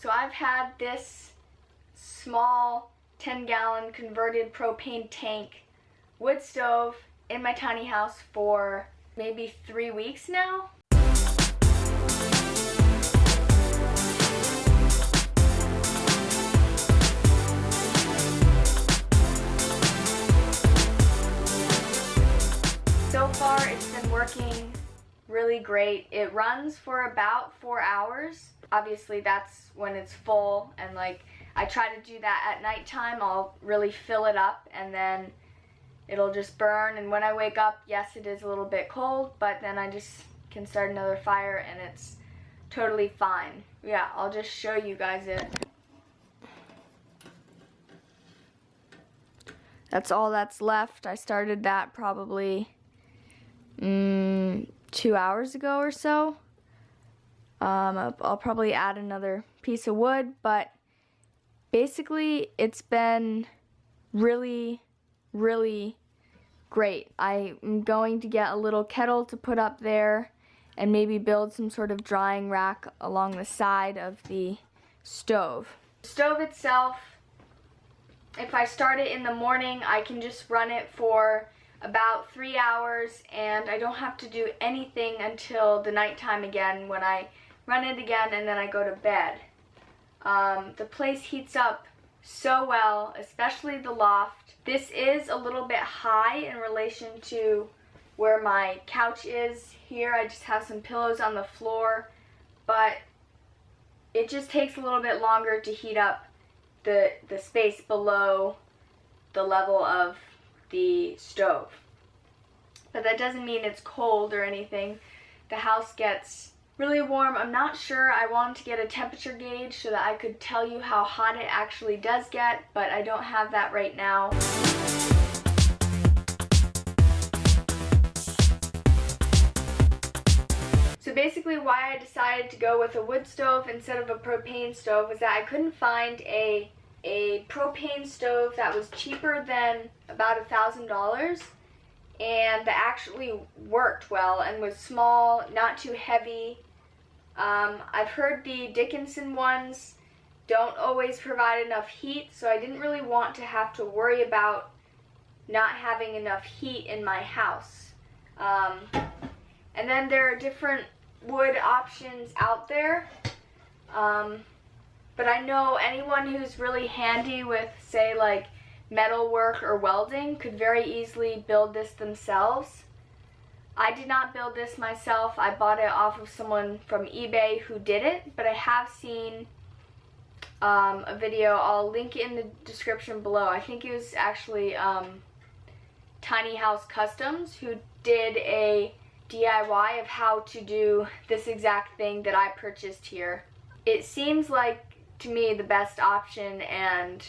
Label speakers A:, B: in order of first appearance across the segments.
A: So I've had this small 10-gallon converted propane tank wood stove in my tiny house for maybe 3 weeks now. So far it's been working really great. It runs for about 4 hours. Obviously that's when it's full, and like I try to do that at nighttime. I'll really fill it up and then it'll just burn, and when I wake up, yes, it is a little bit cold, but then I just can start another fire and it's totally fine. Yeah, I'll just show you guys it. That's all that's left. I started that probably 2 hours ago or so. I'll probably add another piece of wood, but basically it's been really great. I'm going to get a little kettle to put up there and maybe build some sort of drying rack along the side of the stove. The stove itself, if I start it in the morning, I can just run it for about 3 hours and I don't have to do anything until the nighttime again when I run it again and then I go to bed. The place heats up so well, especially the loft. This is a little bit high in relation to where my couch is here. I just have some pillows on the floor, but it just takes a little bit longer to heat up the space below the level of the stove. But that doesn't mean it's cold or anything. The house gets really warm. I'm not sure. I wanted to get a temperature gauge so that I could tell you how hot it actually does get, but I don't have that right now. So basically why I decided to go with a wood stove instead of a propane stove was that I couldn't find a propane stove that was cheaper than about $1,000 and that actually worked well and was small, not too heavy. I've heard the Dickinson ones don't always provide enough heat, so I didn't really want to have to worry about not having enough heat in my house. And then there are different wood options out there. But I know anyone who's really handy with, say, like metal work or welding could very easily build this themselves. I did not build this myself. I bought it off of someone from eBay who did it, but I have seen a video. I'll link it in the description below. I think it was actually Tiny House Customs who did a DIY of how to do this exact thing that I purchased here. It seems like, to me, the best option and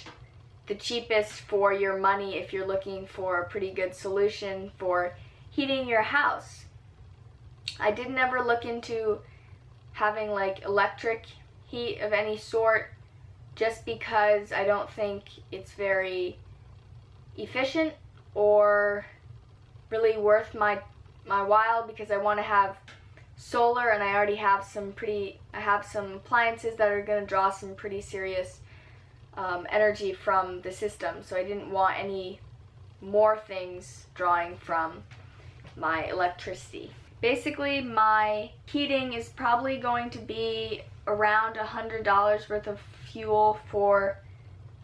A: the cheapest for your money if you're looking for a pretty good solution for heating your house. I didn't ever look into having like electric heat of any sort just because I don't think it's very efficient or really worth my while, because I want to have solar and I already have some appliances that are going to draw some pretty serious energy from the system, so I didn't want any more things drawing from my electricity. Basically, my heating is probably going to be around $100 worth of fuel for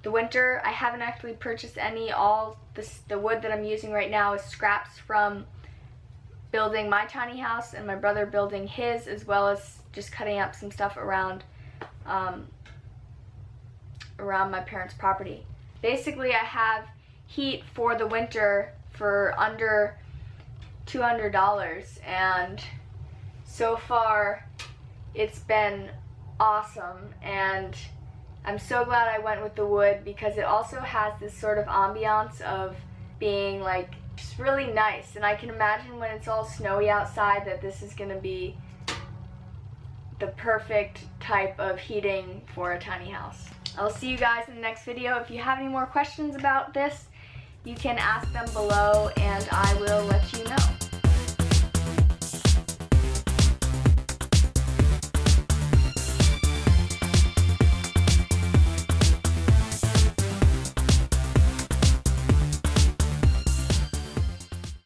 A: the winter. I haven't actually purchased any. All the wood that I'm using right now is scraps from building my tiny house and my brother building his, as well as just cutting up some stuff around my parents' property. Basically, I have heat for the winter for under $200, and so far it's been awesome, and I'm so glad I went with the wood because it also has this sort of ambiance of being like just really nice, and I can imagine when it's all snowy outside that this is going to be the perfect type of heating for a tiny house. I'll see you guys in the next video. If you have any more questions about this, you can ask them below and I will let you know.